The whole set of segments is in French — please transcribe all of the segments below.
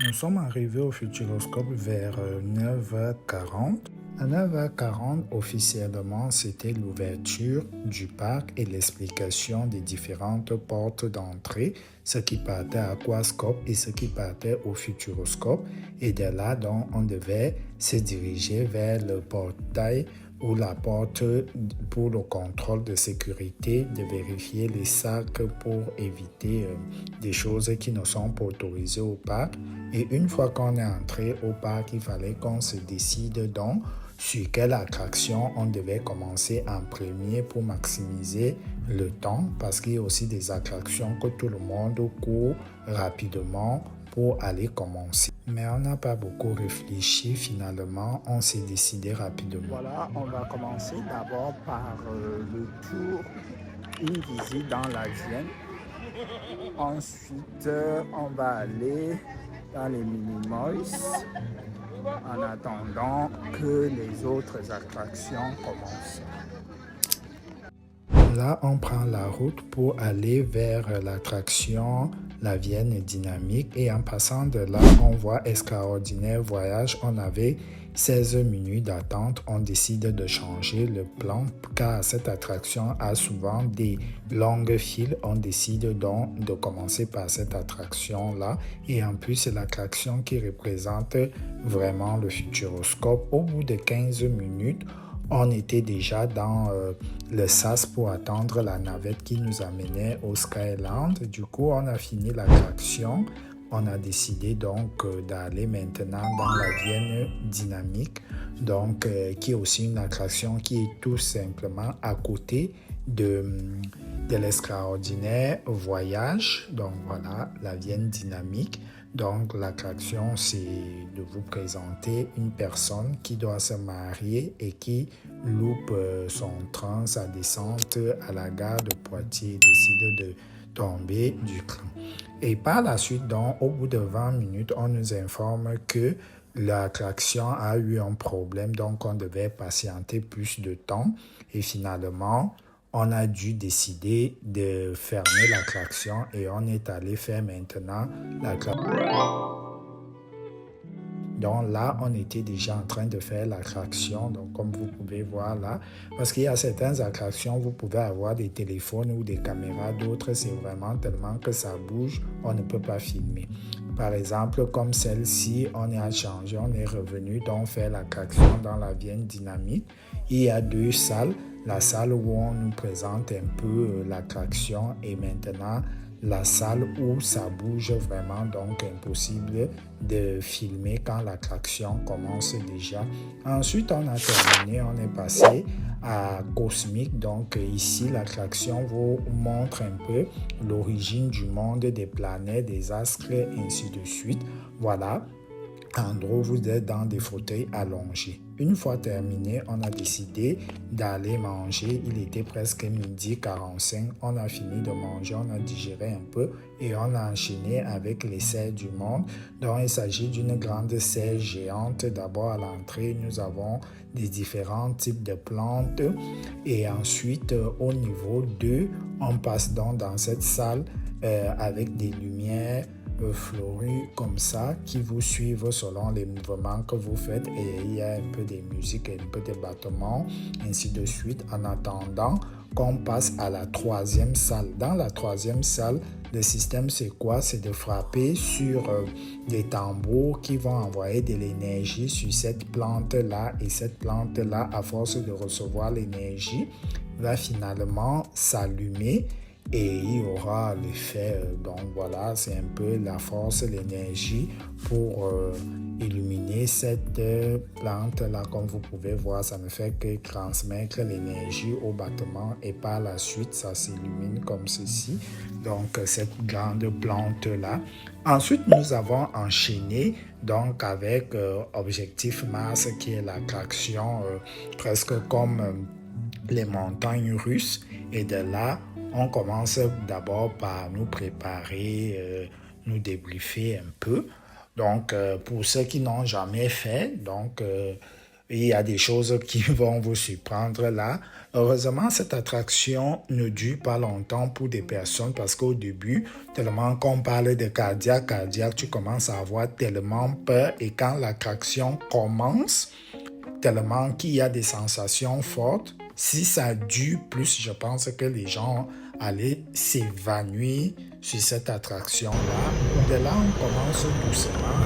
Nous sommes arrivés au Futuroscope vers 9h40. À 9h40, officiellement, c'était l'ouverture du parc et l'explication des différentes portes d'entrée, ce qui partait à Aquascope et ce qui partait au Futuroscope. Et de là, donc, on devait se diriger vers le portail ou la porte pour le contrôle de sécurité, de vérifier les sacs pour éviter des choses qui ne sont pas autorisées au parc. Et une fois qu'on est entré au parc, il fallait qu'on se décide donc sur quelle attraction on devait commencer en premier pour maximiser le temps, parce qu'il y a aussi des attractions que tout le monde court rapidement pour aller commencer. Mais on n'a pas beaucoup réfléchi, finalement, on s'est décidé rapidement. Voilà, on va commencer d'abord par le tour, une visite dans la Vienne. Ensuite, on va aller dans les Minimoys en attendant que les autres attractions commencent. Là, on prend la route pour aller vers l'attraction La Vienne Dynamique et en passant de là, on voit Extraordinaire Voyage. On avait 16 minutes d'attente. On décide de changer le plan car cette attraction a souvent des longues files. On décide donc de commencer par cette attraction-là et en plus, c'est l'attraction qui représente vraiment le Futuroscope. Au bout de 15 minutes, on était déjà dans le SAS pour attendre la navette qui nous amenait au Skyland. Du coup, on a fini l'attraction. On a décidé donc d'aller maintenant dans la Vienne Dynamique, donc qui est aussi une attraction qui est tout simplement à côté de l'extraordinaire voyage. Donc voilà, la Vienne Dynamique. Donc l'attraction, c'est de vous présenter une personne qui doit se marier et qui loupe son train, sa descente à la gare de Poitiers et décide de tomber du train. Et par la suite, donc, au bout de 20 minutes, on nous informe que l'attraction a eu un problème, donc on devait patienter plus de temps. Et finalement, on a dû décider de fermer l'attraction et on est allé faire maintenant l'attraction. Donc là, on était déjà en train de faire l'attraction, donc comme vous pouvez voir là, parce qu'il y a certaines attractions, vous pouvez avoir des téléphones ou des caméras, d'autres c'est vraiment tellement que ça bouge, on ne peut pas filmer. Par exemple, comme celle-ci, on a changé, on est revenu donc faire l'attraction dans la Vienne Dynamique. Il y a deux salles, la salle où on nous présente un peu l'attraction et maintenant la salle où ça bouge vraiment, donc impossible de filmer quand l'attraction commence déjà. Ensuite, on a terminé, on est passé à Cosmique. Donc ici, l'attraction vous montre un peu l'origine du monde, des planètes, des astres, et ainsi de suite. Voilà. En gros, vous êtes dans des fauteuils allongés. Une fois terminé, on a décidé d'aller manger. Il était presque 12h45. On a fini de manger, on a digéré un peu et on a enchaîné avec les serres du monde. Donc, il s'agit d'une grande serre géante. D'abord, à l'entrée, nous avons des différents types de plantes. Et ensuite, au niveau 2, on passe donc dans cette salle avec des lumières fleuris comme ça qui vous suivent selon les mouvements que vous faites et il y a un peu de musique et un peu de battements, ainsi de suite, en attendant qu'on passe à la troisième salle. Dans la troisième salle, le système c'est quoi? C'est de frapper sur des tambours qui vont envoyer de l'énergie sur cette plante-là et cette plante-là, à force de recevoir l'énergie, va finalement s'allumer. Et il y aura l'effet, donc voilà, c'est un peu la force, l'énergie pour illuminer cette plante-là. Comme vous pouvez voir, ça ne fait que transmettre l'énergie au bâtiment et par la suite, ça s'illumine comme ceci. Donc, cette grande plante-là. Ensuite, nous avons enchaîné donc avec Objectif Mars qui est l'attraction presque comme les montagnes russes. Et de là, on commence d'abord par nous préparer, nous débriefer un peu. Donc, pour ceux qui n'ont jamais fait, donc, il y a des choses qui vont vous surprendre là. Heureusement, cette attraction ne dure pas longtemps pour des personnes parce qu'au début, tellement qu'on parle de cardiaque, tu commences à avoir tellement peur et quand l'attraction commence, tellement qu'il y a des sensations fortes, si ça dure plus, je pense que les gens allaient s'évanouir sur cette attraction-là. De là, on commence doucement.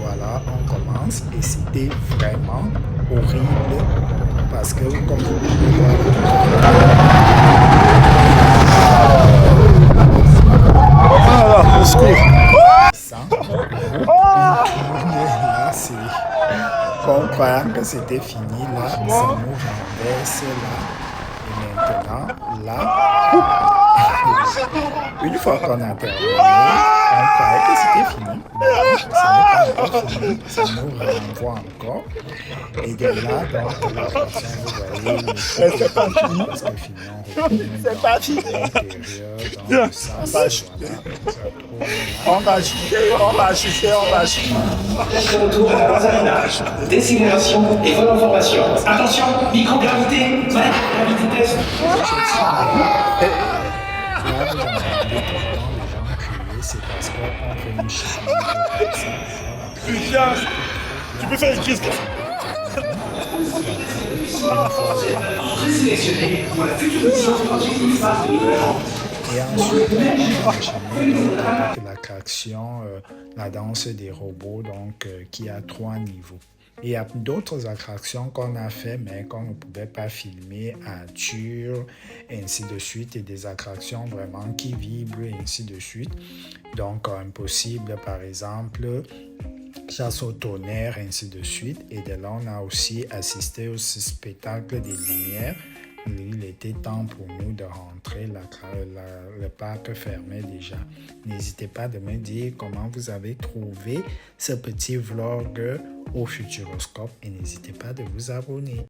Voilà, on commence et c'était vraiment horrible parce que comme vous pouvez voir, Au secours. là, c'est on croyait que c'était fini là, ça nous renverse là. Et maintenant, là, une fois qu'on a terminé, on croyait que c'était fini. Mais ce n'est pas encore fini, ça nous renvoie encore. Et de là, donc, la façon, vous voyez, C'est pas fini. parce que fini, on retourne C'est pas fini. l'intérieur, dans le sens, voilà, On va chuter, on va chuter, on va chuter. Retour à la base à l'image. Décélération et bonne information. Attention, microgravité, gravité test. là, vous entendez tout le temps les gens crier, c'est parce qu'on fait une chute comme ça. Putain, tu peux faire une crise. Présélectionné pour la future mission sportive phase de Et ensuite, on enchaîne avec l'attraction, la danse des robots, donc qui a 3 niveaux. Il y a d'autres attractions qu'on a fait, mais qu'on ne pouvait pas filmer, Arthur, et ainsi de suite, et des attractions vraiment qui vibrent, et ainsi de suite. Donc, impossible, par exemple, chasse au tonnerre, ainsi de suite. Et de là, on a aussi assisté au spectacle des lumières. Il était temps pour nous de rentrer, le parc fermé déjà. N'hésitez pas de me dire comment vous avez trouvé ce petit vlog au Futuroscope et n'hésitez pas de vous abonner.